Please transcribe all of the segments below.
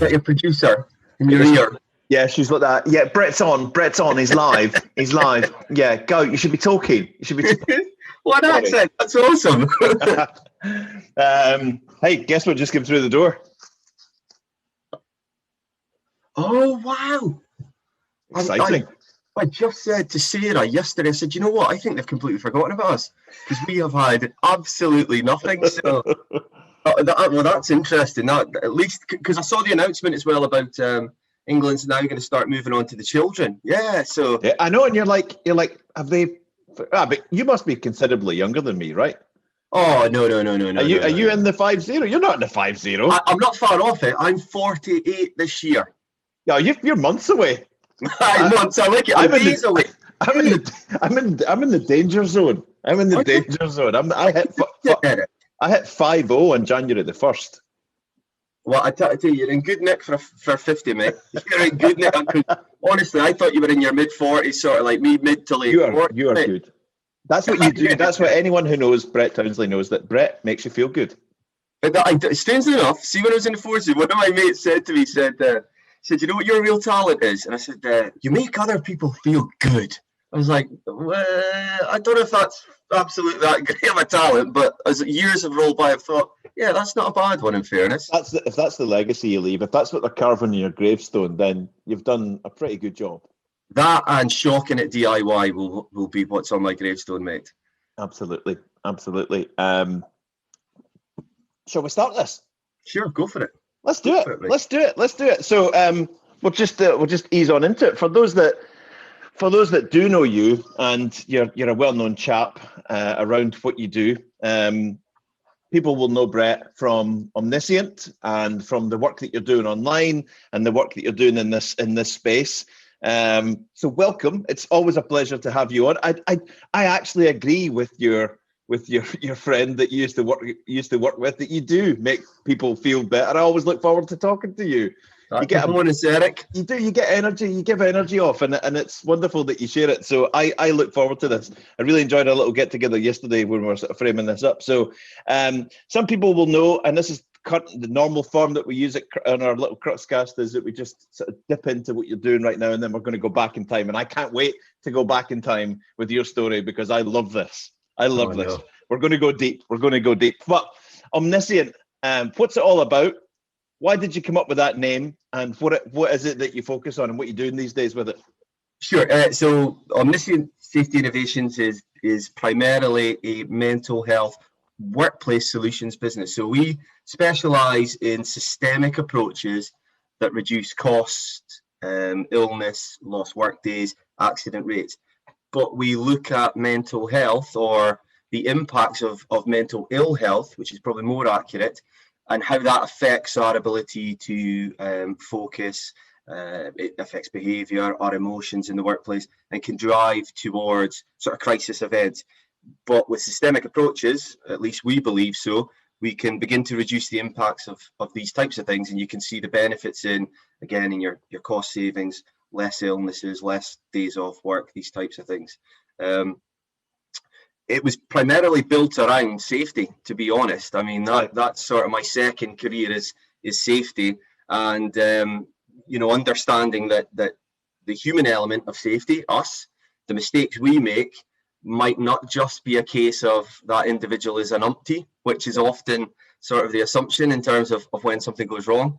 that your producer in your ear? Yeah, she's like that. Yeah, Brett's on. He's live. He's live. Yeah, go. You should be talking. You should be. What accent? That's awesome. Hey, guess what just came through the door? Oh, wow. Exciting. I just said to Sarah yesterday, I said, you know what? I think they've completely forgotten about us because we have had absolutely nothing. So, well, that's interesting. That, at least because I saw the announcement as well about England's now going to start moving on to the children. Yeah, so. Yeah, I know. And you're like, have they? But you must be considerably younger than me, right? Oh, no. Are you in the 50? You're not in the 50. I'm not far off it. I'm 48 this year. Yeah, you're months away. Months. I like it. I'm in the danger zone. I'm in the danger zone. I hit 50 on January the 1st. Well, I tell you, you're in good nick for 50, mate. You're in good nick. Honestly, I thought you were in your mid-40s, sort of like me, mid to late. You are good. That's what you do. That's what anyone who knows Brett Townsley knows, that Brett makes you feel good. Strangely enough, see, when I was in the forces, one of my mates said to me, said, you know what your real talent is? And I said, you make other people feel good. I was like, well, I don't know if that's absolutely that great of a talent, but as years have rolled by, I've thought, yeah, that's not a bad one, in fairness. If that's the legacy you leave, if that's what they're carving in your gravestone, then you've done a pretty good job. That and shocking at DIY will be what's on my gravestone, mate. Absolutely. Shall we start this? Sure, go for it. Let's do it. So we'll just ease on into it. For those that do know you, and you're a well-known chap around what you do, people will know Brett from Omniscient and from the work that you're doing online and the work that you're doing in this space. So welcome. It's always a pleasure to have you on. I actually agree with your friend that you used to work with, that you do make people feel better. I always look forward to talking to you. You get a bonus, Eric. You do. You get energy. You give energy off, and it's wonderful that you share it. So I look forward to this. I really enjoyed our little get together yesterday when we were sort of framing this up. So some people will know, and this is the normal form that we use on our little Crux cast, is that we just sort of dip into what you're doing right now, and then we're going to go back in time. And I can't wait to go back in time with your story, because I love this. I love this. No. We're going to go deep. But Omniscient, what's it all about? Why did you come up with that name, and what is it that you focus on, and what you're doing these days with it? Sure. So Omniscient Safety Innovations is primarily a mental health workplace solutions business. So we specialize in systemic approaches that reduce cost, illness, lost work days, accident rates. But we look at mental health, or the impacts of mental ill health, which is probably more accurate, and how that affects our ability to focus. It affects behaviour, our emotions in the workplace, and can drive towards sort of crisis events. But with systemic approaches, at least we believe so, we can begin to reduce the impacts of these types of things, and you can see the benefits in your cost savings, less illnesses, less days off work, these types of things. It was primarily built around safety, to be honest. I mean, that's sort of my second career is safety, and understanding that the human element of safety, us, the mistakes we make, might not just be a case of that individual is an umpty, which is often sort of the assumption in terms of when something goes wrong.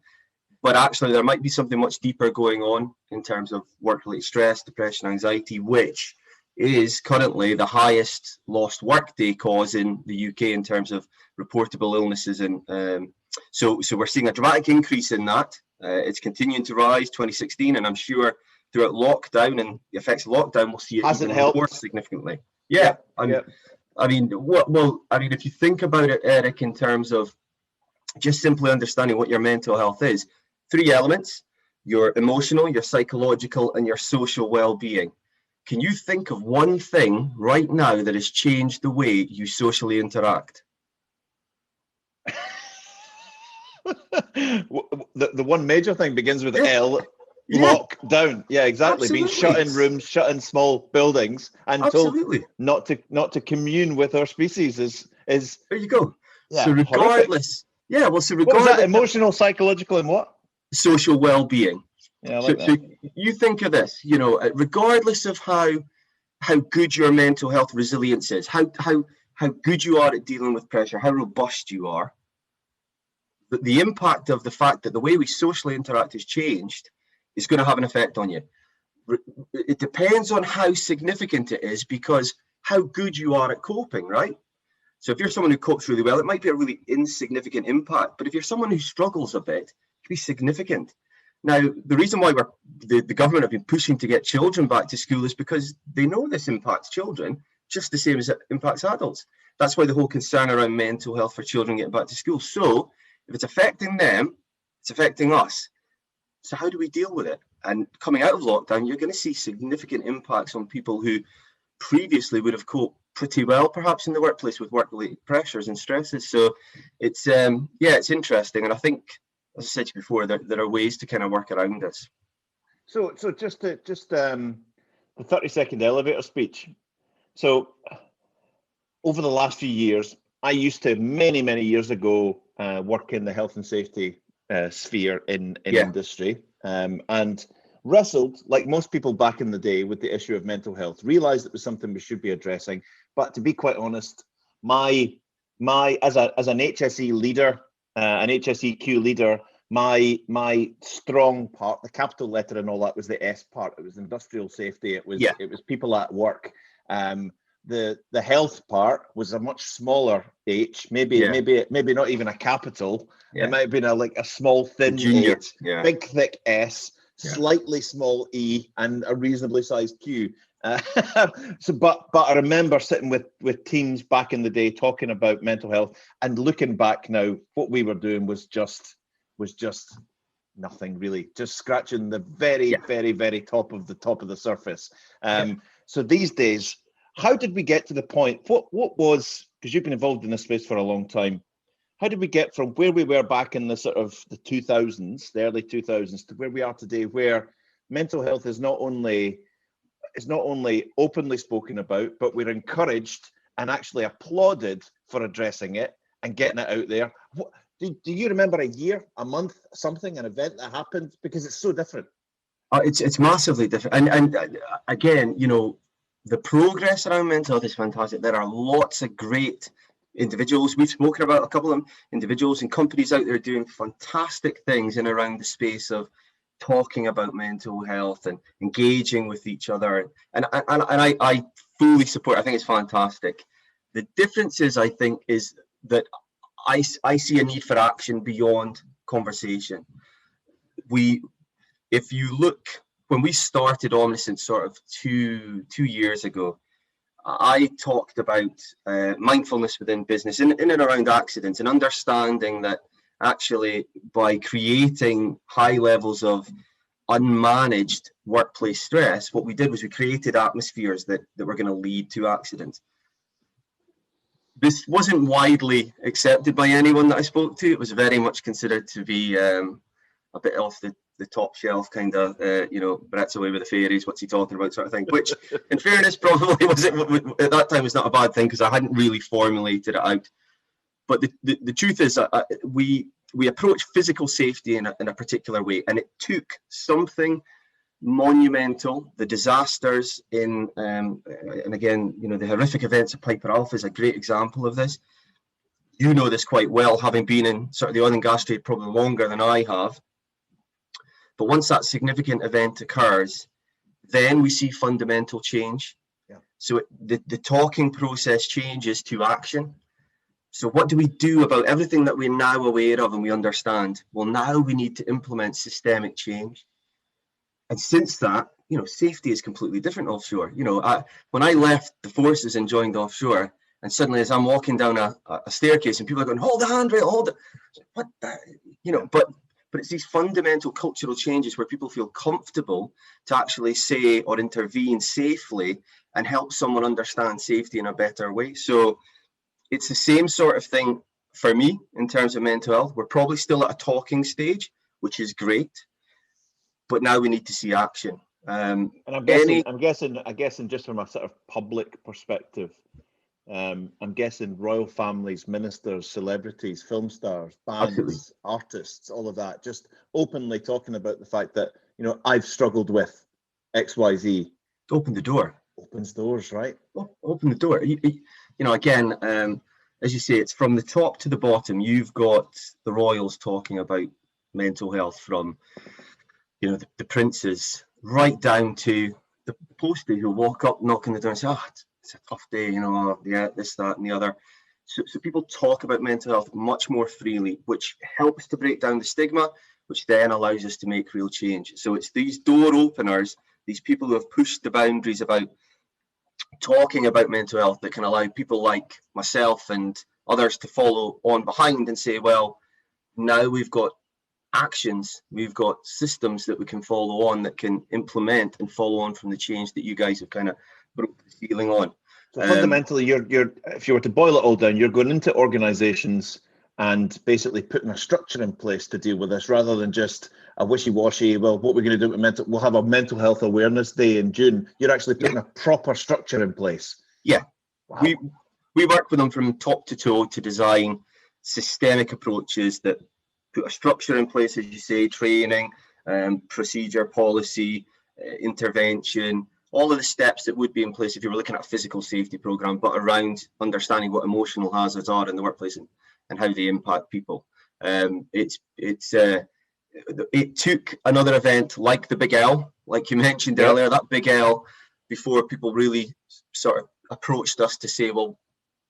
But actually, there might be something much deeper going on in terms of work-related stress, depression, anxiety, which is currently the highest lost workday cause in the UK in terms of reportable illnesses. And so we're seeing a dramatic increase in that. It's continuing to rise, 2016, and I'm sure throughout lockdown and the effects of lockdown, we'll see it even more significantly. Yeah. I mean, if you think about it, Eric, in terms of just simply understanding what your mental health is, 3 elements: your emotional, your psychological, and your social well-being. Can you think of one thing right now that has changed the way you socially interact? The one major thing begins with L. Lockdown. Yeah, exactly. Absolutely. Being shut in rooms, shut in small buildings, and told not to commune with our species is there you go. Yeah, so regardless, horrific. What was that? Emotional, psychological, and what? social well-being. Yeah, I like that. So you think of this, you know, regardless of how good your mental health resilience is, how good you are at dealing with pressure, how robust you are, the impact of the fact that the way we socially interact has changed is going to have an effect on you. It depends on how significant it is, because how good you are at coping, right? So if you're someone who copes really well, it might be a really insignificant impact. But if you're someone who struggles a bit, it can be significant. Now, the reason why the government have been pushing to get children back to school is because they know this impacts children just the same as it impacts adults. That's why the whole concern around mental health for children getting back to school. So if it's affecting them, it's affecting us. So how do we deal with it? And coming out of lockdown, you're going to see significant impacts on people who previously would have coped pretty well, perhaps in the workplace, with work-related pressures and stresses. So it's it's interesting, and I think, as I said to you before, there are ways to kind of work around this. So just the 30-second elevator speech. So over the last few years, I used to many years ago work in the health and safety sphere in industry, and wrestled, like most people back in the day, with the issue of mental health. Realized it was something we should be addressing, but to be quite honest, my as an HSE leader, an HSEQ leader, my strong part, the capital letter and all that, was the S part. It was industrial safety. It was people at work. The health part was a much smaller H, maybe not even a capital. It might have been a small thin junior H, big thick S, slightly small E, and a reasonably sized Q. But I remember sitting with teams back in the day talking about mental health, and looking back now, what we were doing was just nothing really, just scratching the very top of the surface. So these days, how did we get to the point? What was, because you've been involved in this space for a long time, how did we get from where we were back in the sort of the 2000s, the early 2000s, to where we are today, where mental health is not only openly spoken about, but we're encouraged and actually applauded for addressing it and getting it out there? Do you remember a year, a month, something, an event that happened? Because it's so different. It's massively different. And again, you know, the progress around mental health is fantastic. There are lots of great individuals. We've spoken about a couple of them, individuals and companies out there doing fantastic things in around the space of talking about mental health and engaging with each other. And I fully support. I think it's fantastic. The difference is, I think, is that I see a need for action beyond conversation. If you look, when we started Omniscient sort of two years ago, I talked about mindfulness within business in and around accidents, and understanding that actually by creating high levels of unmanaged workplace stress, what we did was we created atmospheres that were going to lead to accidents. This wasn't widely accepted by anyone that I spoke to. It was very much considered to be a bit off the top shelf, kind of, Brett's away with the fairies, what's he talking about, sort of thing, which in fairness probably wasn't, at that time, was not a bad thing, because I hadn't really formulated it out. But the truth is, we approach physical safety in a particular way, and it took something monumental. The disasters and again, you know, the horrific events of Piper Alpha is a great example of this. You know this quite well, having been in sort of the oil and gas trade probably longer than I have. But once that significant event occurs, then we see fundamental change. So the talking process changes to action. So what do we do about everything that we're now aware of and we understand? Well, now we need to implement systemic change. And since that, you know, safety is completely different offshore. You know, when I left the forces and joined offshore, and suddenly as I'm walking down a staircase and people are going, hold the handrail, hold it. What the, you know, but it's these fundamental cultural changes where people feel comfortable to actually say or intervene safely and help someone understand safety in a better way. So it's the same sort of thing for me in terms of mental health. We're probably still at a talking stage, which is great, but now we need to see action. And I'm guessing just from a sort of public perspective, I'm guessing royal families, ministers, celebrities, film stars, bands, Absolutely. artists, all of that, just openly talking about the fact that, you know, I've struggled with XYZ. Open the door. Opens doors, right? Open the door. You know, again, as you say, it's from the top to the bottom. You've got the royals talking about mental health, from, you know, the princes right down to the postie who walk up, knocking the door and say, "Oh, it's a tough day, you know, yeah, this, that, and the other." So people talk about mental health much more freely, which helps to break down the stigma, which then allows us to make real change. So it's these door openers, these people who have pushed the boundaries about talking about mental health, that can allow people like myself and others to follow on behind and say, well, now we've got actions, we've got systems that we can follow on, that can implement and follow on from the change that you guys have kind of broke the ceiling on. So fundamentally, you're if you were to boil it all down, you're going into organizations and basically putting a structure in place to deal with this, rather than just a wishy-washy, well, what we're going to do with we'll have a mental health awareness day in June. You're actually putting a proper structure in place. Yeah. Wow. We work with them from top to toe to design systemic approaches that put a structure in place, as you say, training, procedure, policy, intervention, all of the steps that would be in place if you were looking at a physical safety program, but around understanding what emotional hazards are in the workplace and how they impact people. It took another event like the Big L, like you mentioned earlier, that Big L, before people really sort of approached us to say, well,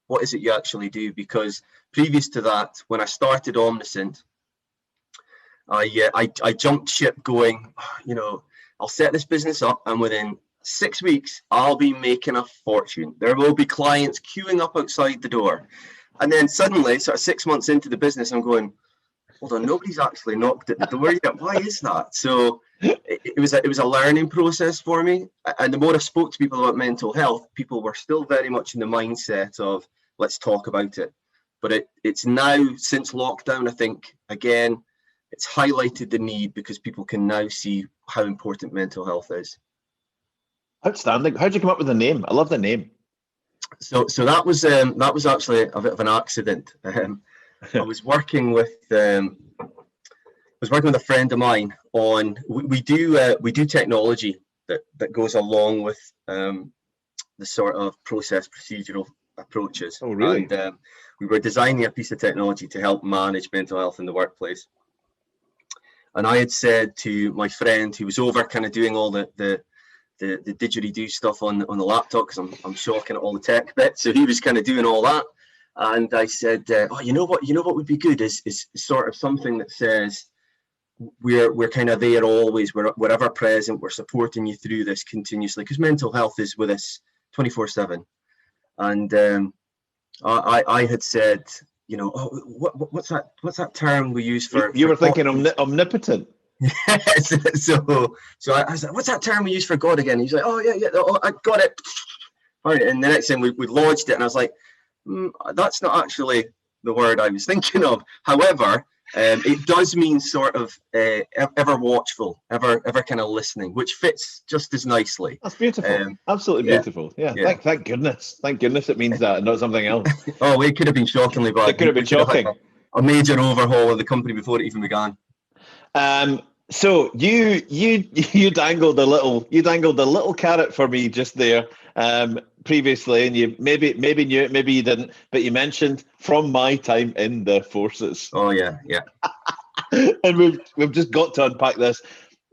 what is it you actually do? Because previous to that, when I started Omniscient, I jumped ship going, you know, I'll set this business up, and within 6 weeks, I'll be making a fortune. There will be clients queuing up outside the door. And then suddenly, sort of 6 months into the business, I'm going, hold on, nobody's actually knocked at the door yet. Why is that? So it was a learning process for me. And the more I spoke to people about mental health, people were still very much in the mindset of, let's talk about it. But it's now, since lockdown, I think, again, it's highlighted the need, because people can now see how important mental health is. Outstanding. How'd you come up with the name? I love the name. So that was actually a bit of an accident. I was working with a friend of mine on we do technology that goes along with the sort of process procedural approaches. Oh, really? And we were designing a piece of technology to help manage mental health in the workplace. And I had said to my friend, who was over kind of doing all the didgeridoo stuff on the laptop, because I'm shocking at all the tech bits, so he was kind of doing all that. And I said, oh, you know what would be good is sort of something that says we're kind of there always, we're ever present, we're supporting you through this continuously, because mental health is with us 24/7. And I had said, you know, oh, what's that term we use for? You were thinking omnipotent. Yes. So I was like, what's that term we use for God again? He's like, oh yeah, oh, I got it. All right. And the next thing we launched it, and I was like, that's not actually the word I was thinking of. However, it does mean sort of ever watchful, ever kind of listening, which fits just as nicely. That's beautiful. Absolutely beautiful. Yeah. Thank goodness. Thank goodness it means that, and not something else. Oh, it could have been shockingly bad. It could have been shocking. A major overhaul of the company before it even began. So you dangled a little carrot for me just there previously, and you maybe knew it, maybe you didn't, but you mentioned from my time in the forces. Oh yeah. And we've just got to unpack this.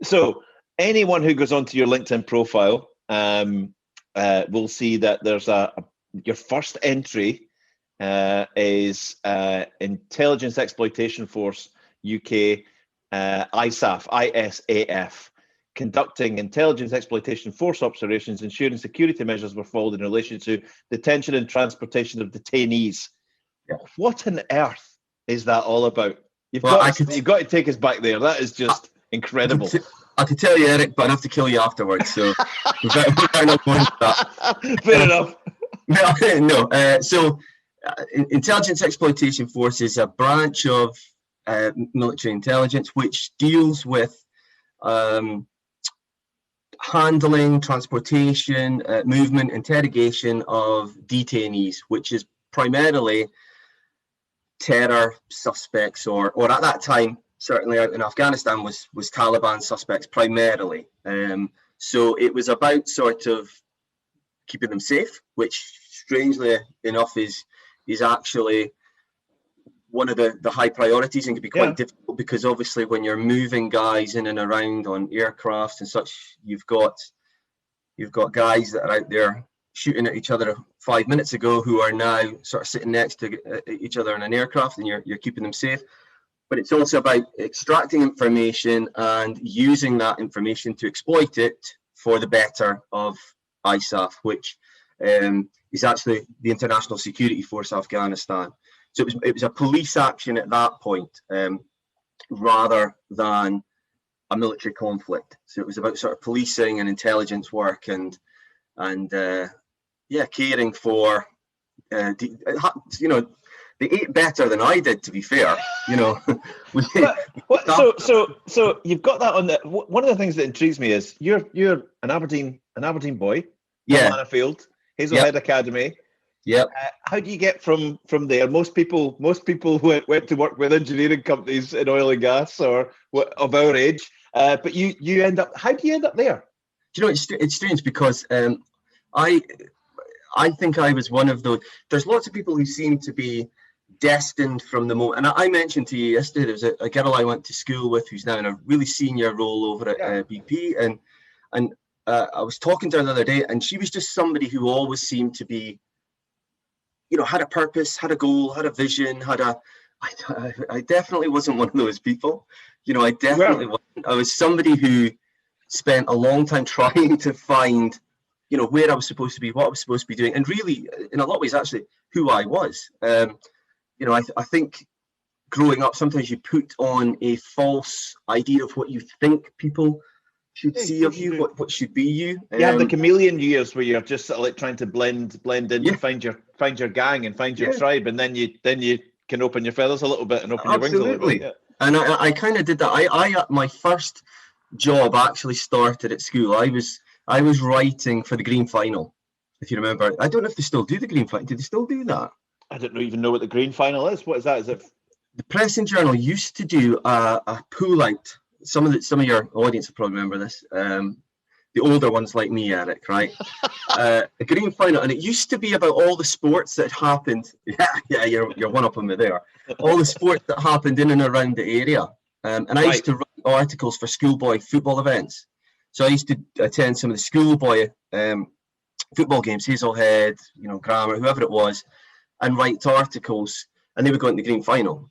So anyone who goes onto your LinkedIn profile will see that there's your first entry is Intelligence Exploitation Force UK. ISAF, conducting intelligence exploitation force operations, ensuring security measures were followed in relation to detention and transportation of detainees. Yeah. What on earth is that all about? You've got to take us back there. That is just incredible. I could tell you, Eric, but I'd have to kill you afterwards. So we better not go into that. Fair enough. No. So Intelligence Exploitation Force is a branch of military intelligence which deals with handling, transportation, movement, interrogation of detainees, which is primarily terror suspects, or at that time, certainly out in Afghanistan, was Taliban suspects primarily. So it was about sort of keeping them safe, which strangely enough is actually one of the high priorities, and can be quite difficult, because obviously when you're moving guys in and around on aircraft and such, you've got guys that are out there shooting at each other 5 minutes ago who are now sort of sitting next to each other in an aircraft, and you're keeping them safe. But it's also about extracting information and using that information to exploit it for the better of ISAF, which is actually the International Security Force Afghanistan. So it was a police action at that point, rather than a military conflict. So it was about sort of policing and intelligence work and caring for, they ate better than I did, to be fair. So you've got that on the. One of the things that intrigues me is you're an Aberdeen boy. Yeah. Field, Hazelhead Academy. Yeah. How do you get from there? Most people went to work with engineering companies in oil and gas, or of our age. But you end up. How do you end up there? Do you know, it's strange, because I think I was one of those. There's lots of people who seem to be destined from the moment. And I mentioned to you yesterday, there was a girl I went to school with who's now in a really senior role over at BP, and I was talking to her the other day, and she was just somebody who always seemed to be, had a purpose, had a goal, had a vision, I definitely wasn't one of those people. I definitely wasn't. I was somebody who spent a long time trying to find, where I was supposed to be, what I was supposed to be doing, and really, in a lot of ways, actually, who I was. I think growing up, sometimes you put on a false idea of what you think people should see of you, what should be you. You have the chameleon years where you're just sort of like trying to blend in, find your gang and find your tribe, and then you can open your feathers a little bit and open your wings a little bit. Yeah. And I kind of did that. I my first job actually started at school. I was writing for the Green Final, if you remember. I don't know if they still do the Green Final. Do they still do that? I don't even know what the Green Final is. What is that? Is it? The Press and Journal used to do a pull out. Some of your audience will probably remember this. The older ones like me, Eric, right? The Green Final, and it used to be about all the sports that happened. Yeah, you're one up on me there. All the sports that happened in and around the area. And I used to write articles for schoolboy football events. So I used to attend some of the schoolboy football games, Hazelhead, Grammar, whoever it was, and write articles, and they would go into the Green Final.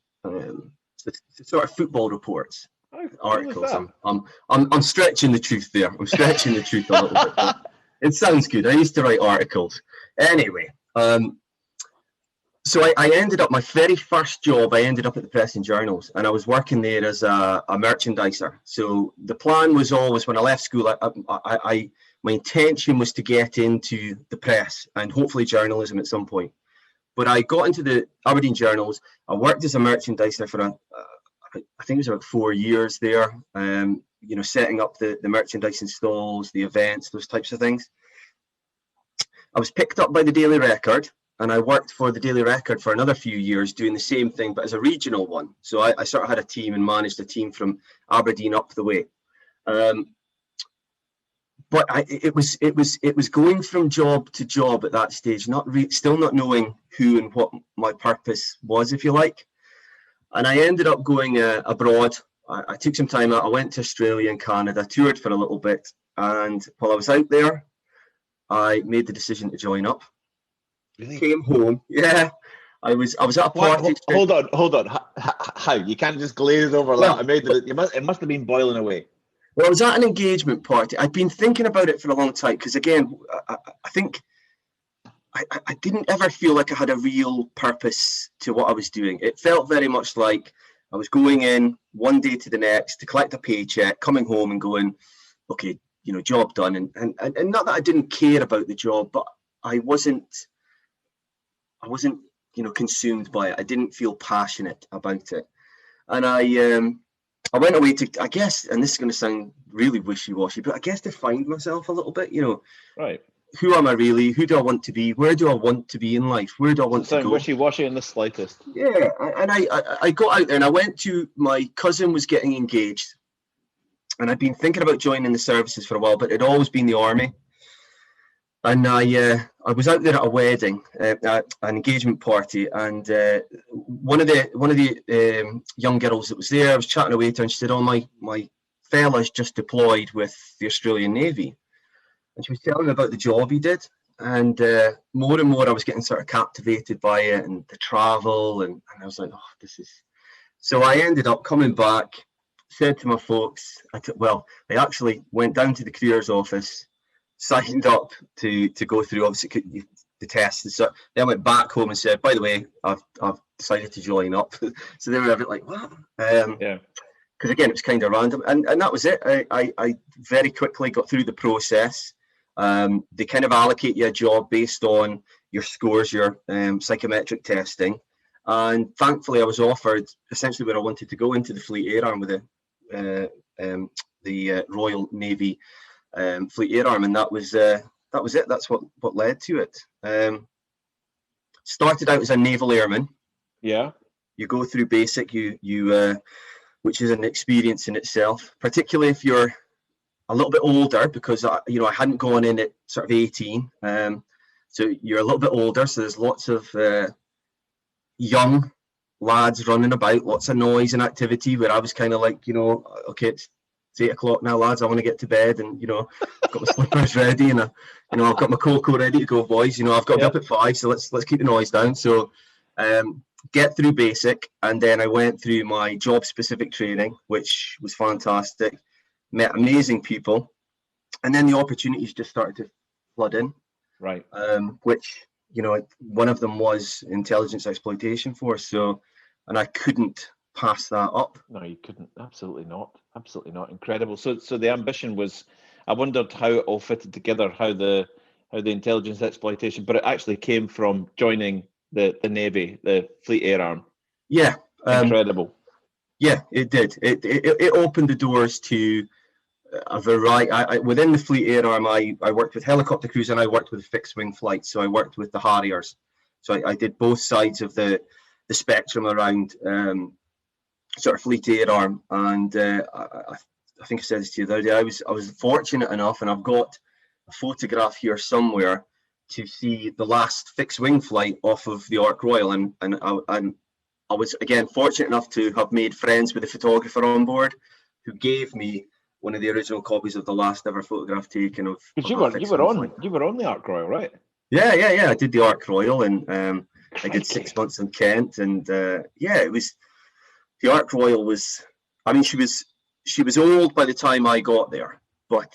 Sort of football reports, articles. I'm stretching the truth there. I'm stretching the truth a little bit. But it sounds good. I used to write articles. Anyway, so I ended up, my very first job, I ended up at the Press and Journals, and I was working there as a merchandiser. So the plan was always, when I left school, my intention was to get into the press and hopefully journalism at some point. But I got into the Aberdeen Journals. I worked as a merchandiser for I think it was about 4 years there, setting up the merchandising stalls, the events, those types of things. I was picked up by the Daily Record, and I worked for the Daily Record for another few years doing the same thing, but as a regional one. So I sort of had a team and managed a team from Aberdeen up the way. But it was going from job to job at that stage, still not knowing who and what my purpose was, if you like. And I ended up going abroad. I took some time out. I went to Australia and Canada, toured for a little bit, and while I was out there, I made the decision to join up. Really? Came home. Yeah, I was at a party. Hold on. How? You can't just glaze over that. It must have been boiling away. Well, I was at an engagement party. I'd been thinking about it for a long time because, again, I think I didn't ever feel like I had a real purpose to what I was doing. It felt very much like I was going in one day to the next to collect a paycheck, coming home and going, okay, job done. And not that I didn't care about the job, but I wasn't, consumed by it. I didn't feel passionate about it. And I went away to, I guess, and this is going to sound really wishy-washy, but I guess to find myself a little bit, you know. Right. Who am I really? Who do I want to be? Where do I want to be in life? Where do I want to go? Wishy-washy in the slightest. Yeah, and I got out there and I went to, my cousin was getting engaged, and I'd been thinking about joining the services for a while, but it'd always been the army. And I was out there at a wedding, at an engagement party, and one of the young girls that was there, I was chatting away to her, and she said, "Oh, my fella's just deployed with the Australian Navy," and she was telling me about the job he did, and more and more I was getting sort of captivated by it and the travel, and I was like, "Oh, this is." So I ended up coming back, said to my folks, I actually went down to the careers office, signed up to go through obviously the tests, and so then I went back home and said, "By the way, I've decided to join up." So they were a bit like, "What?" Yeah. Because again, it was kind of random, and that was it. I very quickly got through the process. They kind of allocate you a job based on your scores, your psychometric testing, and thankfully I was offered essentially where I wanted to go, into the Fleet Air Arm with the Royal Navy Fleet Air Arm, and that was it. That's what led to it. Started out as a naval airman. Yeah. You go through basic, which is an experience in itself, particularly if you're a little bit older, because I hadn't gone in at sort of 18, so you're a little bit older. So there's lots of young lads running about, lots of noise and activity. Where I was kind of like, okay, it's 8 o'clock now, lads. I want to get to bed, and I've got my slippers ready, and I've got my cocoa ready to go, boys. I've got to be up at 5, so let's keep the noise down. So get through basic, and then I went through my job specific training, which was fantastic. Met amazing people, and then the opportunities just started to flood in. Right. Which one of them was Intelligence Exploitation Force. So, and I couldn't pass that up. No, you couldn't. Absolutely not. Absolutely not. Incredible. So the ambition was, I wondered how it all fitted together, how the Intelligence Exploitation, but it actually came from joining the Navy, the Fleet Air Arm. Yeah. Incredible. Yeah, it did. It opened the doors to a variety. Within the Fleet Air Arm, I worked with helicopter crews, and I worked with fixed wing flights. So I worked with the Harriers. So I did both sides of the spectrum around sort of Fleet Air Arm. And I think I said this to you the other day. I was fortunate enough, and I've got a photograph here somewhere, to see the last fixed wing flight off of the Ark Royal, and I was again fortunate enough to have made friends with the photographer on board, who gave me one of the original copies of the last ever photograph taken of. Because you were on the Ark Royal, right? Yeah. I did the Ark Royal, and I did 6 months in Kent, and it was, the Ark Royal was. I mean, she was old by the time I got there, but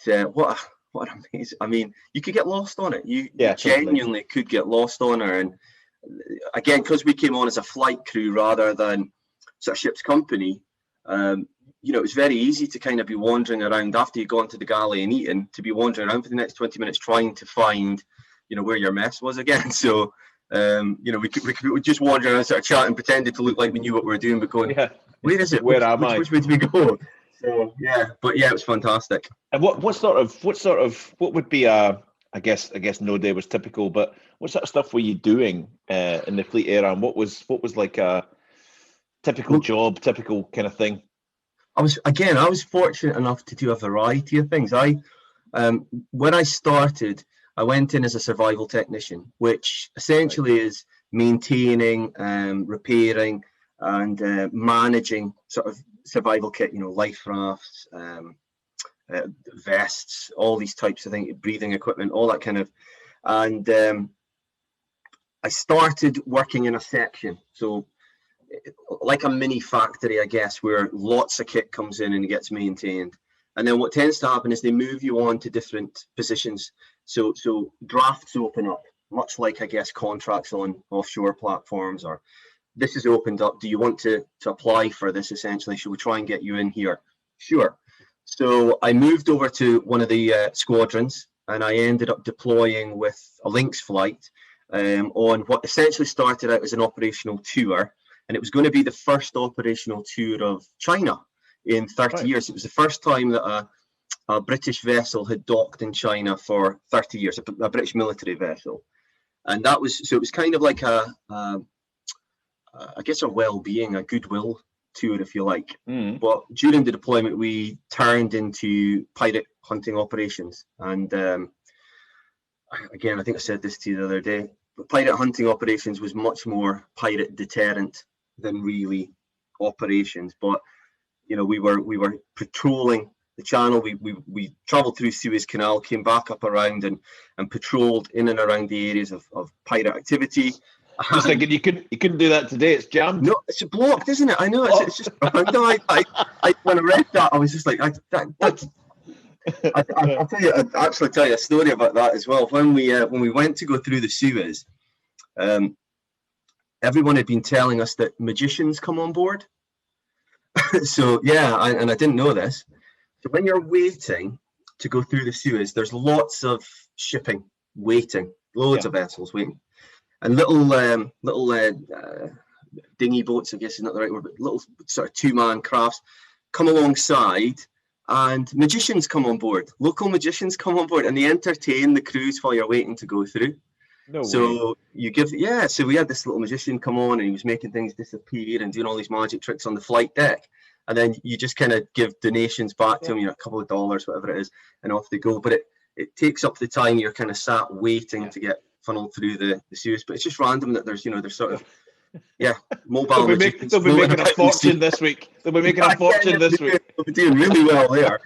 what amazing! I mean, you could get lost on it. You genuinely could get lost on her, and again, because we came on as a flight crew rather than sort of ship's company, it was very easy to kind of be wandering around after you'd gone to the galley and eaten, to be wandering around for the next 20 minutes trying to find, where your mess was again. So, we could just wander around, sort of chatting, pretending to look like we knew what we were doing, but going, where is it? Where am I? Which way do we go? So it was fantastic. And what would be I guess no day was typical, but what sort of stuff were you doing in the Fleet Air Arm? What was like a typical job, typical kind of thing? I was fortunate enough to do a variety of things. When I started, I went in as a survival technician, which essentially is maintaining, repairing, and managing sort of survival kit, life rafts, vests, all these types of things, breathing equipment, all that kind of. And I started working in a section, so like a mini factory, I guess, where lots of kit comes in and it gets maintained. And then what tends to happen is they move you on to different positions. So drafts open up, much like, I guess, contracts on offshore platforms, or this is opened up. Do you want to apply for this, essentially? Should we try and get you in here? Sure. So I moved over to one of the squadrons, and I ended up deploying with a Lynx flight on what essentially started out as an operational tour. And it was going to be the first operational tour of China. in 30 years. It was the first time that a British vessel had docked in China for 30 years, a British military vessel. And that was, so it was kind of like I guess a well-being, a goodwill tour, if you like. But during the deployment, we turned into pirate hunting operations. And again, I think I said this to you the other day, but pirate hunting operations was much more pirate deterrent than really operations. But you know, we were patrolling the channel. We travelled through Suez Canal, came back up around and patrolled in and around the areas of pirate activity. I was thinking you couldn't do that today. It's jammed. No, it's blocked, isn't it? I know. It's just. No, I when I read that, I was just like, I'll tell you. I'll actually tell you a story about that as well. When we went to go through the Suez, everyone had been telling us that magicians come on board. So yeah, and I didn't know this. So when you're waiting to go through the Suez, there's lots of shipping waiting, loads of vessels waiting, and little dinghy boats, I guess is not the right word, but little sort of two-man crafts come alongside, and magicians come on board. Local magicians come on board, and they entertain the crews while you're waiting to go through. No so way. you give, so we had this little magician come on, and he was making things disappear and doing all these magic tricks on the flight deck. And then you just kind of give donations back to them, you know, a couple of dollars, whatever it is, and off they go. But it takes up the time you're kind of sat waiting to get funneled through the Suez. But it's just random that there's sort of, mobile magicians. They'll be making a fortune this week. They'll be making a fortune this week. They'll be doing really well there.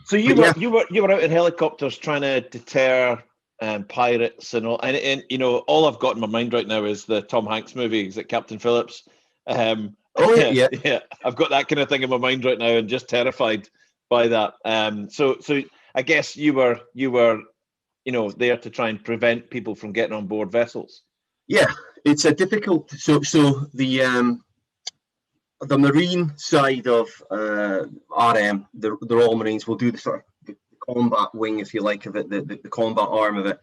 So you were out in helicopters trying to deter pirates and all, and you know, all I've got in my mind right now is the Tom Hanks movie. Is it Captain Phillips? Yeah. I've got that kind of thing in my mind right now, and just terrified by that. So I guess you were, you know, there to try and prevent people from getting on board vessels. Yeah, it's a difficult. So the marine side of RM, the Royal Marines, will do the sort of the combat wing, if you like, of it, the combat arm of it.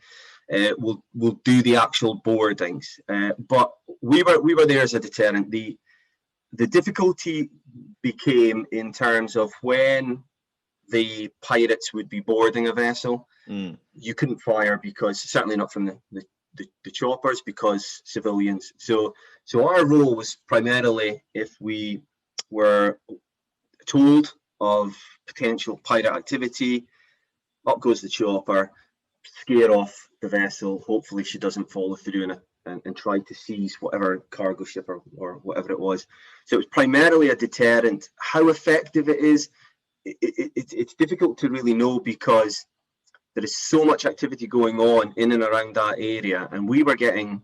Will do the actual boardings, but we were there as a deterrent. The difficulty became in terms of when the pirates would be boarding a vessel, you couldn't fire, because certainly not from the choppers, because civilians. So our role was primarily, if we were told of potential pirate activity, up goes the chopper, scare off the vessel. Hopefully she doesn't follow through and try to seize whatever cargo ship or whatever it was. So it was primarily a deterrent. How effective it is, it's difficult to really know, because there is so much activity going on in and around that area, and we were getting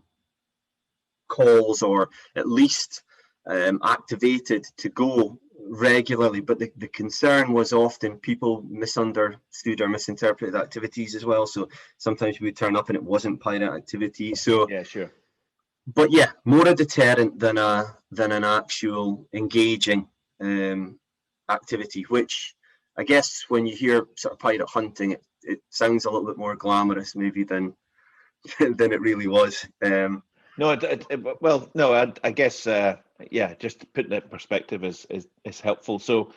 calls, or at least activated to go regularly. But the concern was often people misunderstood or misinterpreted activities as well. So sometimes we would turn up and it wasn't pirate activity. So yeah, sure. But yeah, more a deterrent than an actual engaging activity, which I guess when you hear sort of pirate hunting, it sounds a little bit more glamorous maybe than it really was. I guess just putting it in perspective is helpful. So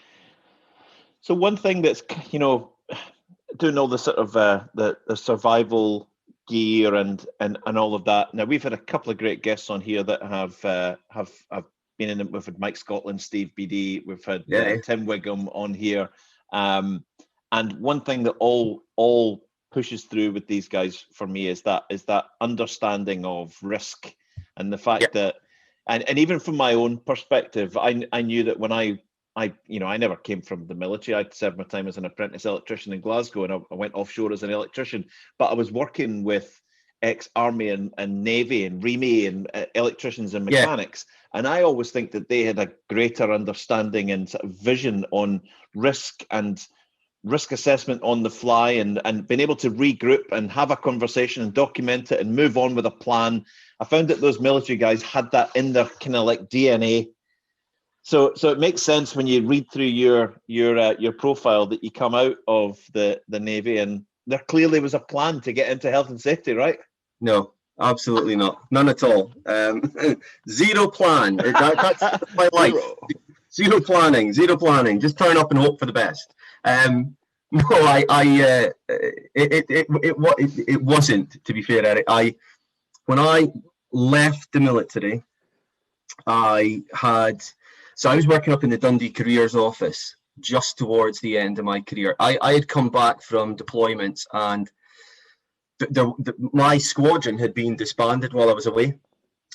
one thing that's, you know, doing all the sort of the survival gear and all of that. Now, we've had a couple of great guests on here that have been in it. We've had Mike Scotland, Steve BD, we've had Tim Wiggum on here, and one thing that all pushes through with these guys for me is that understanding of risk, and the fact that, and even from my own perspective, I knew that when I never came from the military. I served my time as an apprentice electrician in Glasgow, and I went offshore as an electrician, but I was working with ex-army and navy and REME and electricians and mechanics, and I always think that they had a greater understanding and sort of vision on risk and risk assessment on the fly, and being able to regroup and have a conversation and document it and move on with a plan. I found that those military guys had that in their kind of like DNA. So it makes sense when you read through your profile that you come out of the Navy, and there clearly was a plan to get into health and safety, right? No, absolutely not. None at all. Zero plan. That's my life. Zero planning. Just turn up and hope for the best. No, it wasn't, to be fair, Eric. When I left the military, I was working up in the Dundee Careers office just towards the end of my career. I had come back from deployments, and my squadron had been disbanded while I was away.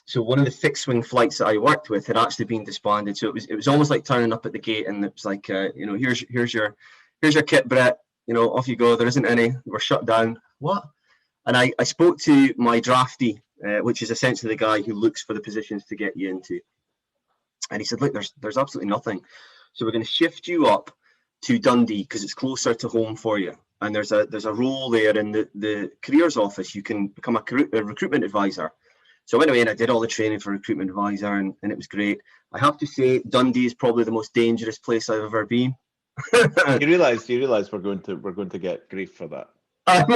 So one of the fixed wing flights that I worked with had actually been disbanded. So it was almost like turning up at the gate, and it was like, here's your kit, Brett. Off you go. There isn't any. We're shut down. What? And I spoke to my draftee, which is essentially the guy who looks for the positions to get you into. And he said, look, there's absolutely nothing. So we're going to shift you up to Dundee because it's closer to home for you. And there's a role there in the careers office. You can become a recruitment advisor. So anyway, and I did all the training for recruitment advisor, and it was great. I have to say, Dundee is probably the most dangerous place I've ever been. You realise we're going to get grief for that. I'm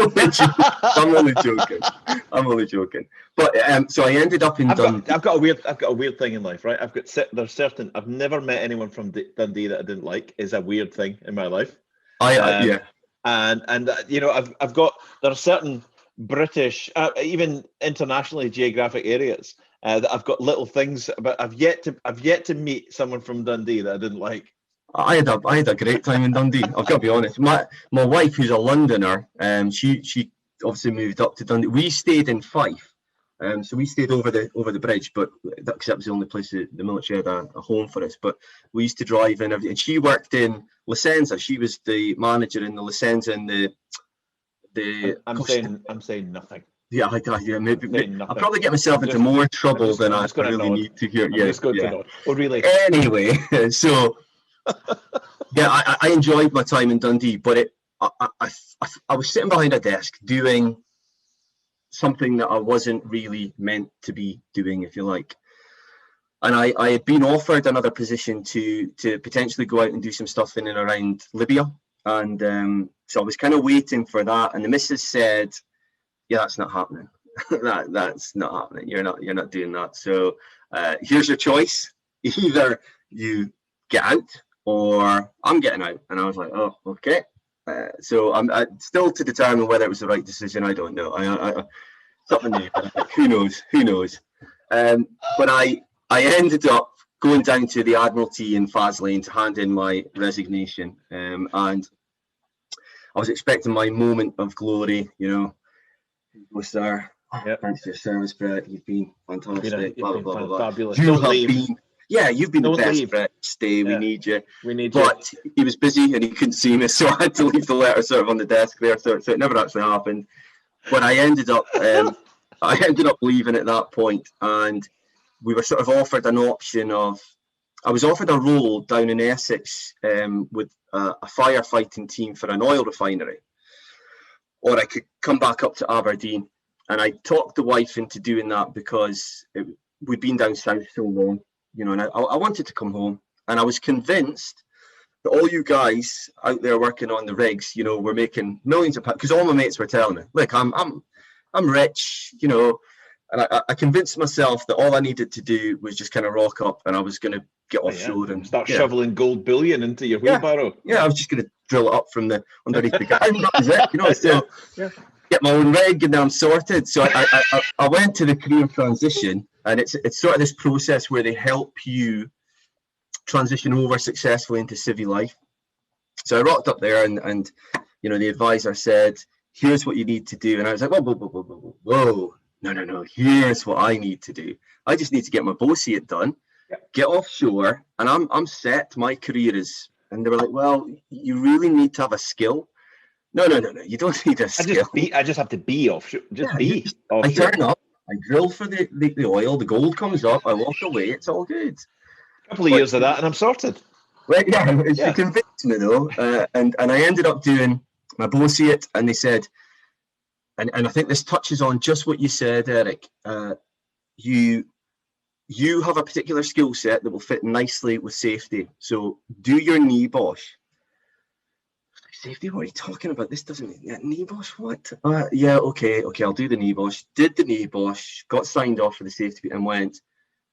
only joking. But so I ended up in Dundee. I've got a weird thing in life, right? I've never met anyone from Dundee that I didn't like. Is a weird thing in my life. Yeah. And there are certain British, even internationally geographic areas that I've got little things about. I've yet to meet someone from Dundee that I didn't like. I had a great time in Dundee. I've got to be honest. My wife, who's a Londoner, she obviously moved up to Dundee. We stayed in Fife, so we stayed over the bridge, but that was the only place the military had a home for us. But we used to drive in, and she worked in Licenza. She was the manager in the Licenza and the. I'm saying nothing. Yeah, maybe I'll probably get myself into more trouble than I really need to hear. Yeah. Oh, really? Anyway, so. Yeah, I enjoyed my time in Dundee, but I was sitting behind a desk doing something that I wasn't really meant to be doing, if you like. And I had been offered another position to potentially go out and do some stuff in and around Libya, and so I was kind of waiting for that. And the missus said, "Yeah, that's not happening. that's not happening. You're not doing that. So here's your choice: either you get out." Or I'm getting out. And I was like, oh, okay. So I'm still to determine whether it was the right decision. I don't know. Something new. Who knows? But I ended up going down to the Admiralty in Faslane to hand in my resignation. And I was expecting my moment of glory, was there. Yep. Thanks for your service, Brett. You've been fantastic. You've been blah. fabulous. You've been the best, Brett. Stay, we need you. But he was busy and he couldn't see me, so I had to leave the letter sort of on the desk there. So it never actually happened. But I ended up leaving at that point, and we were sort of offered an option of. I was offered a role down in Essex with a firefighting team for an oil refinery, or I could come back up to Aberdeen. And I talked the wife into doing that because we'd been down south so long. And I wanted to come home, and I was convinced that all you guys out there working on the rigs, were making millions of pounds. Because all my mates were telling me, look, I'm rich, and I convinced myself that all I needed to do was just kind of rock up, and I was going to get offshore and start shoveling gold bullion into your wheelbarrow. Yeah, I was just going to drill it up from underneath the ground. That was it, So get my own rig, and then I'm sorted. So I went to the career transition. And it's sort of this process where they help you transition over successfully into civvy life. So I rocked up there, and the advisor said, "Here's what you need to do." And I was like, "Whoa, no. Here's what I need to do. I just need to get my Associate done, get offshore, and I'm set. My career is." And they were like, "Well, you really need to have a skill." No. You don't need a skill. I just have to be offshore. Offshore. I turn up. I drill for the oil, the gold comes up, I walk away, it's all good. A couple of years of that and I'm sorted. Right, you convinced me though. And I ended up doing my Associate, and they said, and I think this touches on just what you said, Eric, you have a particular skill set that will fit nicely with safety. So do your NEBOSH. Safety, what are you talking about? This doesn't NEBOSH, what? Okay, I'll do the NEBOSH. Did the NEBOSH, got signed off for the safety, and went,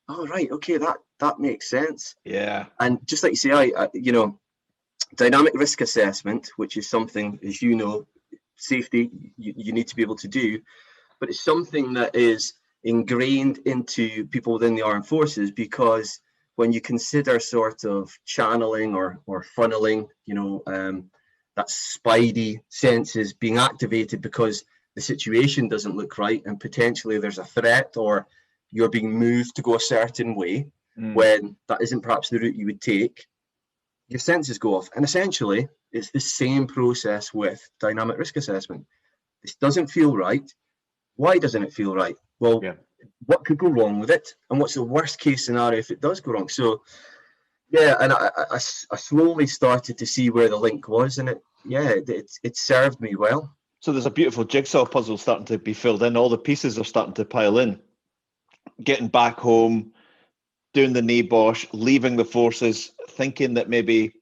oh, right, okay, that makes sense. Yeah. And just like you say, I you know, dynamic risk assessment, which is something, as you know, safety, you need to be able to do, but it's something that is ingrained into people within the armed forces, because when you consider sort of channeling or funneling, you know, that spidey senses being activated because the situation doesn't look right and potentially there's a threat or you're being moved to go a certain way when that isn't perhaps the route you would take, your senses go off. And essentially, it's the same process with dynamic risk assessment. This doesn't feel right. Why doesn't it feel right? Well, what could go wrong with it? And what's the worst case scenario if it does go wrong? So, yeah, and I slowly started to see where the link was, and it served me well. So there's a beautiful jigsaw puzzle starting to be filled in. All the pieces are starting to pile in. Getting back home, doing the NABOSH, leaving the forces, thinking that maybe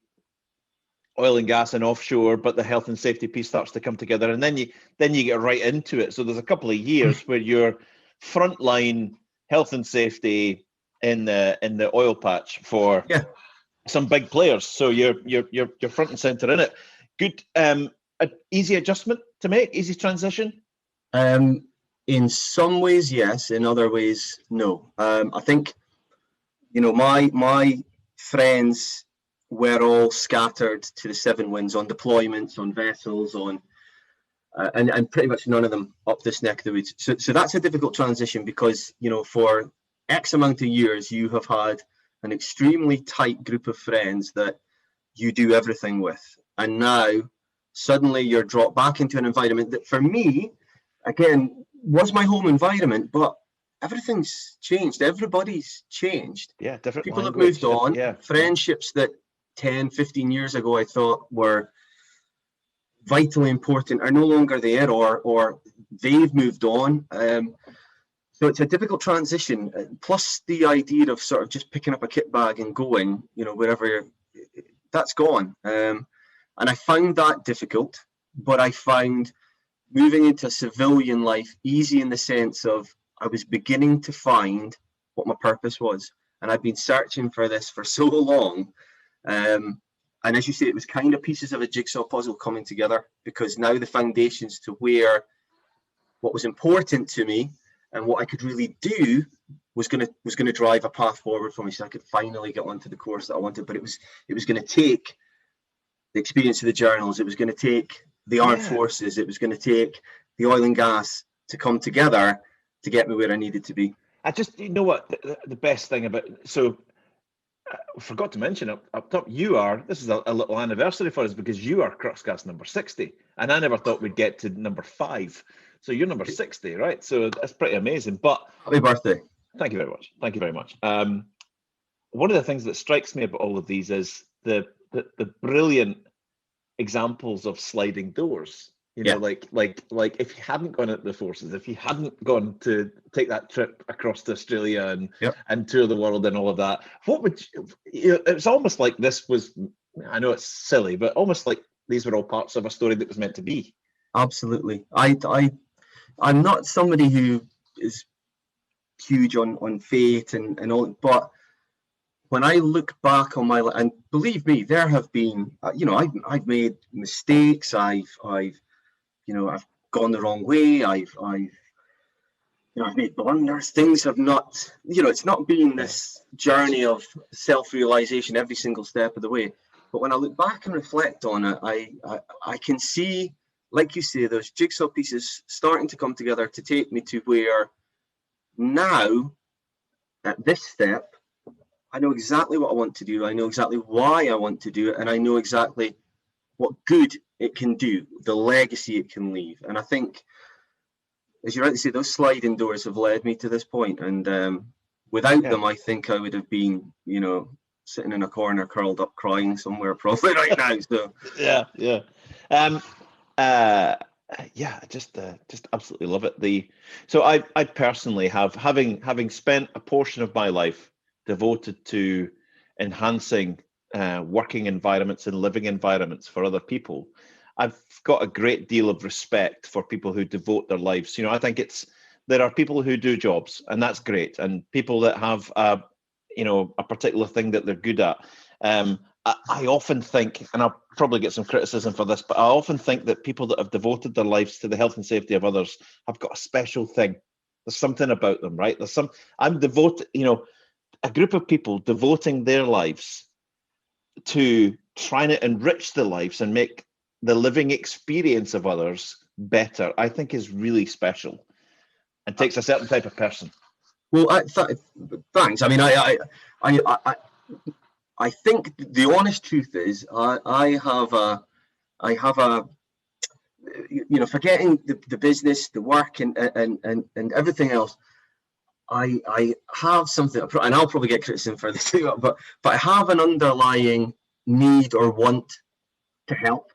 oil and gas and offshore, but the health and safety piece starts to come together, and then you get right into it. So there's a couple of years where you're frontline health and safety in the oil patch for some big players. So you're front and center in it. Good, easy adjustment to make, easy transition. In some ways, yes. In other ways, no. I think, you know, my friends were all scattered to the seven winds on deployments, on vessels, on and pretty much none of them up this neck of the woods. So that's a difficult transition because, you know, for X amount of years, you have had an extremely tight group of friends that you do everything with. And now suddenly you're dropped back into an environment that for me, again, was my home environment, but everything's changed. Everybody's changed. Yeah, different people language, have moved on. Yeah. Friendships that 10, 15 years ago I thought were vitally important are no longer there, or they've moved on. So it's a difficult transition. Plus the idea of sort of just picking up a kit bag and going, you know, wherever, that's gone. And I found that difficult, but I found moving into civilian life easy in the sense of I was beginning to find what my purpose was. And I've been searching for this for so long. And as you say, it was kind of pieces of a jigsaw puzzle coming together, because now the foundations to where what was important to me and what I could really do was going to drive a path forward for me, so I could finally get onto the course that I wanted. But it was going to take the experience of the journals. It was going to take the armed forces. It was going to take the oil and gas to come together to get me where I needed to be. I just, you know what, the best thing about, so I forgot to mention up top, this is a little anniversary for us, because you are Cruxcast number 60, and I never thought we'd get to number 5. So you're number 60, right? So that's pretty amazing. But happy birthday. Thank you very much. Thank you very much. One of the things that strikes me about all of these is the brilliant examples of sliding doors. You know, like if you hadn't gone into the forces, if you hadn't gone to take that trip across to Australia and tour the world and all of that, what would it's almost like this was, I know it's silly, but almost like these were all parts of a story that was meant to be. Absolutely. I'm not somebody who is huge on fate and all, but when I look back on my life, and believe me, there have been, you know, I've made mistakes. I've gone the wrong way. I've made blunders. Things have not, you know, it's not been this journey of self-realization every single step of the way. But when I look back and reflect on it, I can see, like you say, those jigsaw pieces starting to come together to take me to where now, at this step, I know exactly what I want to do. I know exactly why I want to do it. And I know exactly what good it can do, the legacy it can leave. And I think, as you rightly say, those sliding doors have led me to this point. And without them, I think I would have been, you know, sitting in a corner, curled up, crying somewhere probably right now. So I just absolutely love it. So I personally have, having spent a portion of my life devoted to enhancing working environments and living environments for other people, I've got a great deal of respect for people who devote their lives. You know, I think it's there are people who do jobs, and that's great, and people that have a particular thing that they're good at. I often think, and I'll probably get some criticism for this, but I often think that people that have devoted their lives to the health and safety of others have got a special thing. There's something about them, right? I'm devoted, a group of people devoting their lives to trying to enrich the lives and make the living experience of others better, I think is really special and takes a certain type of person. Well, thanks. I mean, I think the honest truth is, I have a forgetting the business, the work, and everything else. I have something, and I'll probably get criticism for this too, but I have an underlying need or want to help.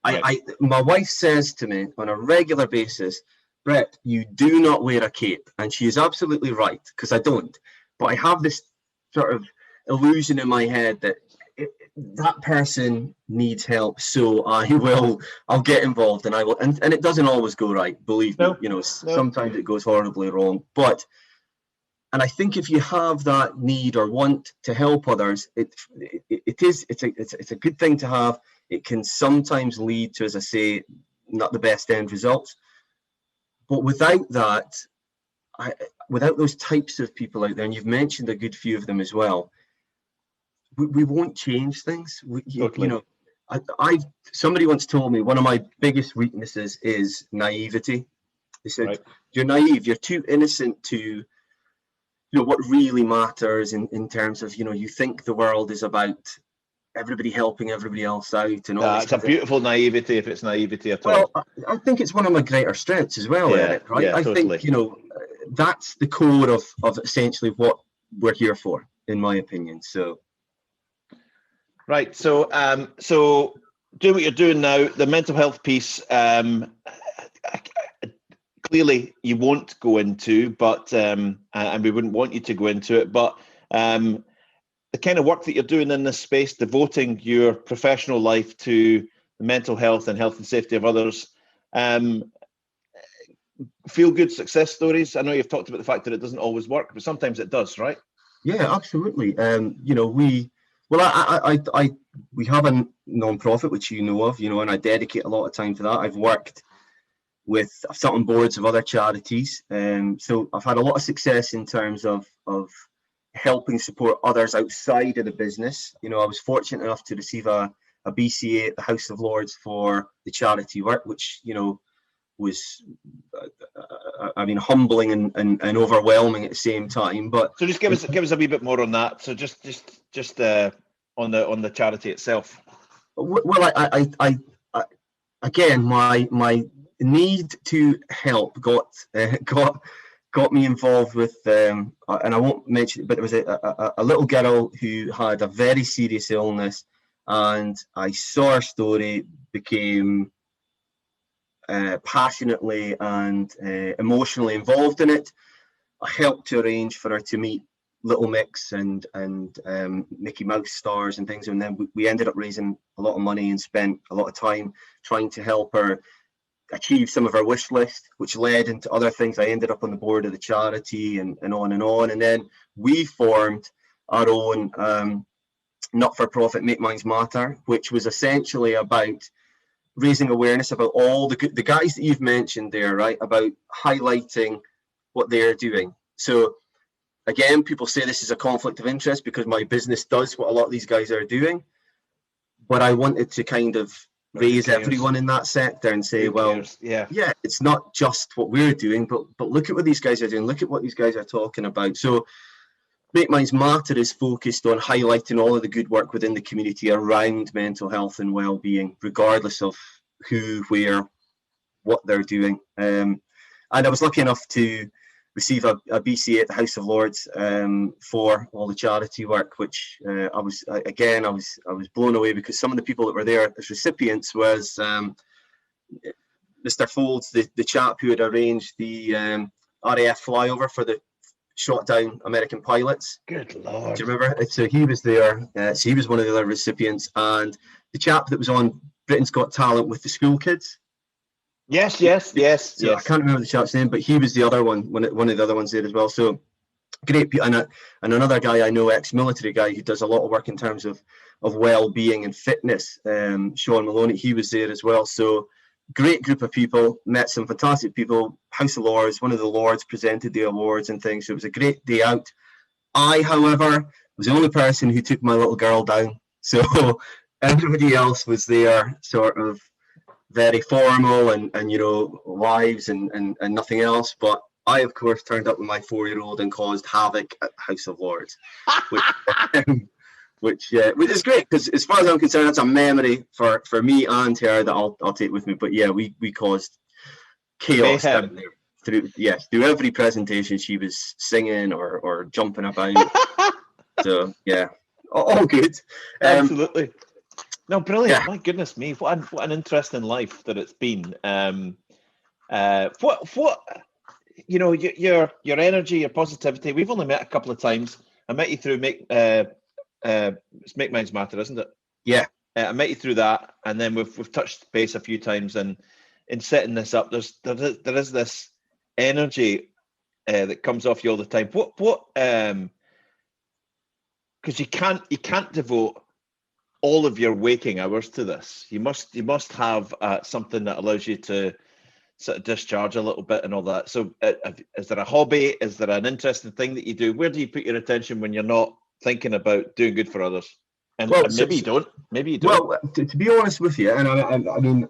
Right. My wife says to me on a regular basis, Brett, you do not wear a cape, and she is absolutely right, because I don't. But I have this sort of illusion in my head that that person needs help, so I'll get involved, and I will, and it doesn't always go right, believe me. Sometimes it goes horribly wrong, and I think if you have that need or want to help others, it's a good thing to have. It can sometimes lead to, as I say, not the best end results, but without that, without those types of people out there, and you've mentioned a good few of them as well, we won't change things. Totally. Somebody once told me one of my biggest weaknesses is naivety. They said, right, you're naive, you're too innocent to what really matters in terms of, you think the world is about everybody helping everybody else out. And all it's a beautiful naivety, if it's naivety at all. Well, I think it's one of my greater strengths as well, Eric, right? I totally think, that's the core of essentially what we're here for, in my opinion. So. Right. So doing what you're doing now, the mental health piece, clearly you won't go into, but and we wouldn't want you to go into it, but the kind of work that you're doing in this space, devoting your professional life to the mental health and safety of others, feel good success stories. I know you've talked about the fact that it doesn't always work, but sometimes it does, right? Yeah, absolutely. We have a non-profit, which you know of, and I dedicate a lot of time to that. I've sat on boards of other charities, so I've had a lot of success in terms of helping support others outside of the business. I was fortunate enough to receive a BCA at the House of Lords for the charity work, which was humbling and overwhelming at the same time. But so just give us a wee bit more on that. So just on the charity itself. Well, I again, my need to help got me involved with and I won't mention it, but there was a little girl who had a very serious illness, and I saw her story, became passionately and emotionally involved in it. I helped to arrange for her to meet Little Mix and Mickey Mouse stars and things, and then we ended up raising a lot of money and spent a lot of time trying to help her achieve some of her wish list, which led into other things. I ended up on the board of the charity and on and on, and then we formed our own not-for-profit Make Minds Matter, which was essentially about raising awareness about all the guys that you've mentioned there, right, about highlighting what they're doing. So again, people say this is a conflict of interest because my business does what a lot of these guys are doing, but I wanted to kind of raise everyone in that sector and say, well, yeah, it's not just what we're doing, but look at what these guys are doing, look at what these guys are talking about. So Make Minds Matter is focused on highlighting all of the good work within the community around mental health and well-being, regardless of who, where, what they're doing. And I was lucky enough to receive a BCA at the House of Lords for all the charity work, which I was blown away, because some of the people that were there as recipients was Mr. Folds, the chap who had arranged the RAF flyover for the shot down American pilots. Good Lord. Do you remember? So he was there. So he was one of the other recipients, and the chap that was on Britain's Got Talent with the school kids. Yes. So I can't remember the chap's name, but he was the other one of the other ones there as well. So great. And another guy I know, ex-military guy, who does a lot of work in terms of well-being and fitness, Sean Maloney, he was there as well. So great group of people, met some fantastic people. House of Lords, one of the Lords presented the awards and things. So it was a great day out. I, however, was the only person who took my little girl down. So everybody else was there sort of very formal and wives and nothing else. But I, of course, turned up with my 4-year-old and caused havoc at House of Lords, which is great, because as far as I'm concerned, that's a memory for me and her that I'll take with me. But yeah, we caused chaos down there. Through every presentation she was singing or jumping about. So yeah, all good. Absolutely. No, brilliant. Yeah. My goodness me, what an interesting life that it's been. What your energy, your positivity. We've only met a couple of times. I met you through Make Minds Matter, isn't it? Yeah. I met you through that, and then we've touched base a few times. And in setting this up, there is this energy that comes off you all the time. Because you can't devote all of your waking hours to this. You must have something that allows you to sort of discharge a little bit and all that. So is there a hobby? Is there an interesting thing that you do? Where do you put your attention when you're not thinking about doing good for others? And maybe you don't. Maybe you don't. Well, to be honest with you, and I mean,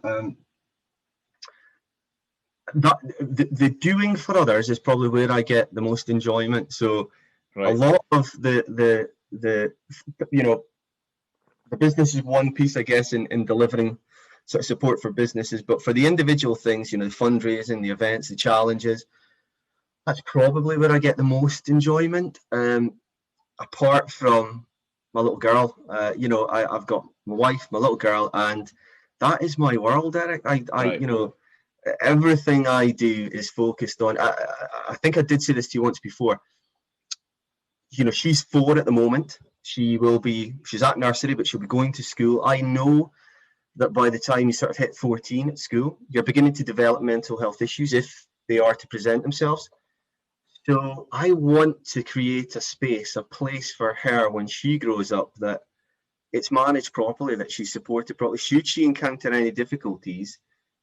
the doing for others is probably where I get the most enjoyment. So a lot of the business is one piece, I guess, in delivering sort of support for businesses, but for the individual things, the fundraising, the events, the challenges, that's probably where I get the most enjoyment. Apart from my little girl, I've got my wife, my little girl, and that is my world, Eric. Everything I do is focused on. I think I did say this to you once before. She's 4 at the moment. She's at nursery, but she'll be going to school. I know that by the time you sort of hit 14 at school, you're beginning to develop mental health issues if they are to present themselves. So I want to create a place for her when she grows up that it's managed properly, that she's supported properly. Should she encounter any difficulties,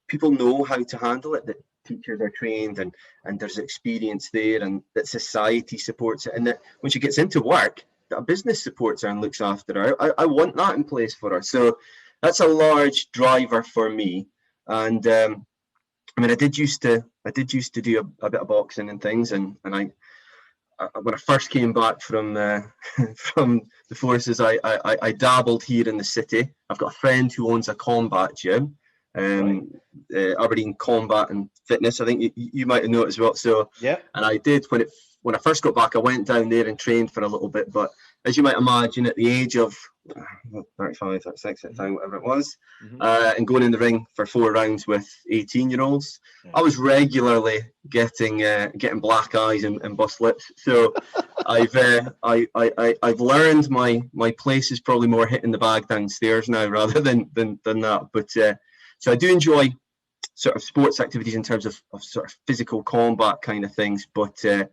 people know how to handle it, that teachers are trained and there's experience there, and that society supports it, and that when she gets into work, that a business supports her and looks after her. I want that in place for her. So that's a large driver for me. And I did used to do a bit of boxing and things, and I when I first came back from from the forces, I dabbled here in the city. I've got a friend who owns a combat gym, Aberdeen Combat and Fitness. I think you might know it as well. So yeah, and I did when I first got back. I went down there and trained for a little bit, but as you might imagine, at the age of 35, 36 at the time, whatever it was, and going in the ring for 4 rounds with 18-year-olds, I was regularly getting black eyes and bust lips. So I've learned my place is probably more hitting the bag downstairs now rather than that. But so I do enjoy sort of sports activities in terms of sort of physical combat kind of things. But yeah,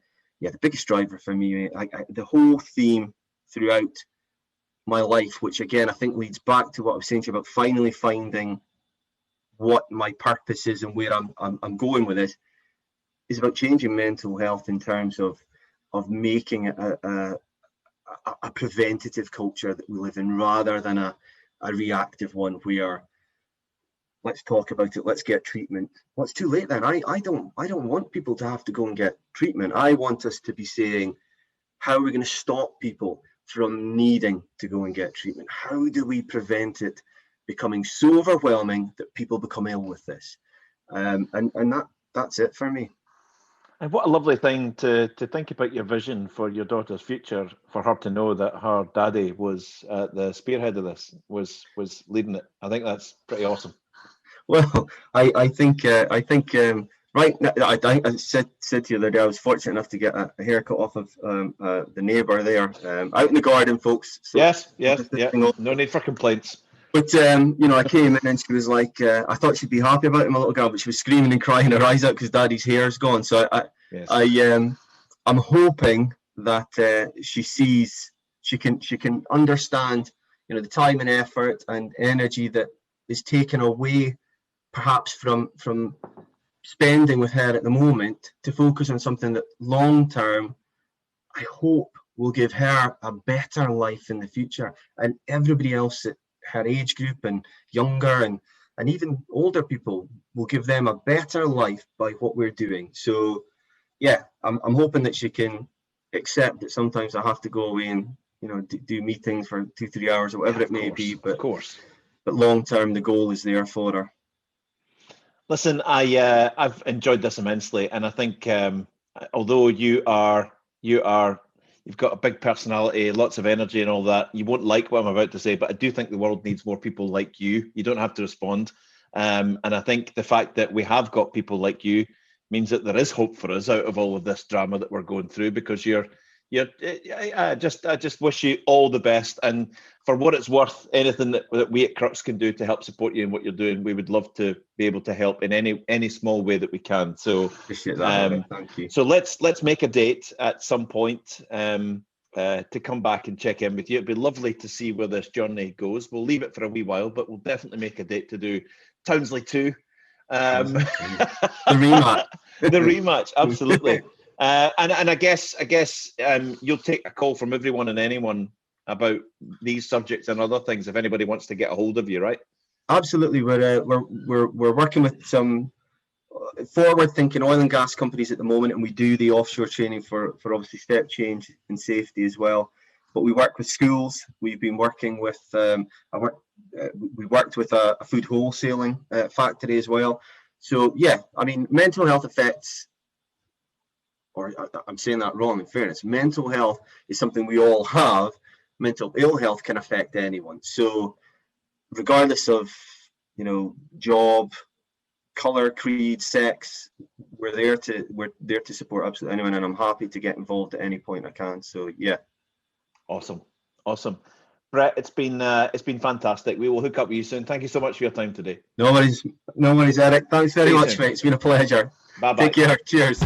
the biggest driver for me, the whole theme throughout my life, which again I think leads back to what I was saying to you about finally finding what my purpose is and where I'm going with it, is about changing mental health in terms of making it a preventative culture that we live in, rather than a reactive one where let's talk about it, let's get treatment. Well, it's too late then. I don't want people to have to go and get treatment. I want us to be saying, how are we going to stop people from needing to go and get treatment? How do we prevent it becoming so overwhelming that people become ill with this? And that's it for me. And what a lovely thing to think about your vision for your daughter's future, for her to know that her daddy was at the spearhead of this, was leading it. I think that's pretty awesome. Well, I think right now, I said to you the other day, I was fortunate enough to get a haircut off of the neighbour there, out in the garden, folks. So yes, yeah. No need for complaints. But you know, I came in and she was like, I thought she'd be happy about it, my little girl, but she was screaming and crying her eyes out because Daddy's hair's gone. So I'm hoping that she sees, she can understand, you know, the time and effort and energy that is taken away, perhaps from spending with her at the moment, to focus on something that long term, I hope, will give her a better life in the future, and everybody else at her age group and younger and even older people will give them a better life by what we're doing. So yeah, I'm hoping that she can accept that sometimes I have to go away and, you know, do meetings for 2-3 hours or whatever it may be, but long term the goal is there for her. Listen, I've enjoyed this immensely, and I think although you've got a big personality, lots of energy and all that, you won't like what I'm about to say, but I do think the world needs more people like you. You don't have to respond. And I think the fact that we have got people like you means that there is hope for us out of all of this drama that we're going through, because I just wish you all the best. And for what it's worth, anything that we at Crux can do to help support you in what you're doing, we would love to be able to help in any small way that we can. So appreciate that. Thank you. So let's make a date at some point to come back and check in with you. It'd be lovely to see where this journey goes. We'll leave it for a wee while, but we'll definitely make a date to do Townsley 2. The rematch. The rematch, absolutely. And I guess you'll take a call from everyone and anyone about these subjects and other things if anybody wants to get a hold of you, right? Absolutely. We're working with some forward-thinking oil and gas companies at the moment, and we do the offshore training for obviously step change and safety as well. But we work with schools. We've been working with we worked with a food wholesaling factory as well. So yeah, I mean, mental health affects, or I'm saying that wrong in fairness, mental health is something we all have. Mental ill health can affect anyone. So regardless of, you know, job, color, creed, sex, we're there to support absolutely anyone, and I'm happy to get involved at any point I can. So yeah. Awesome. Brett, it's been fantastic. We will hook up with you soon. Thank you so much for your time today. No worries, Eric. Thanks very much, mate. It's been a pleasure. Bye-bye. Take care. Cheers.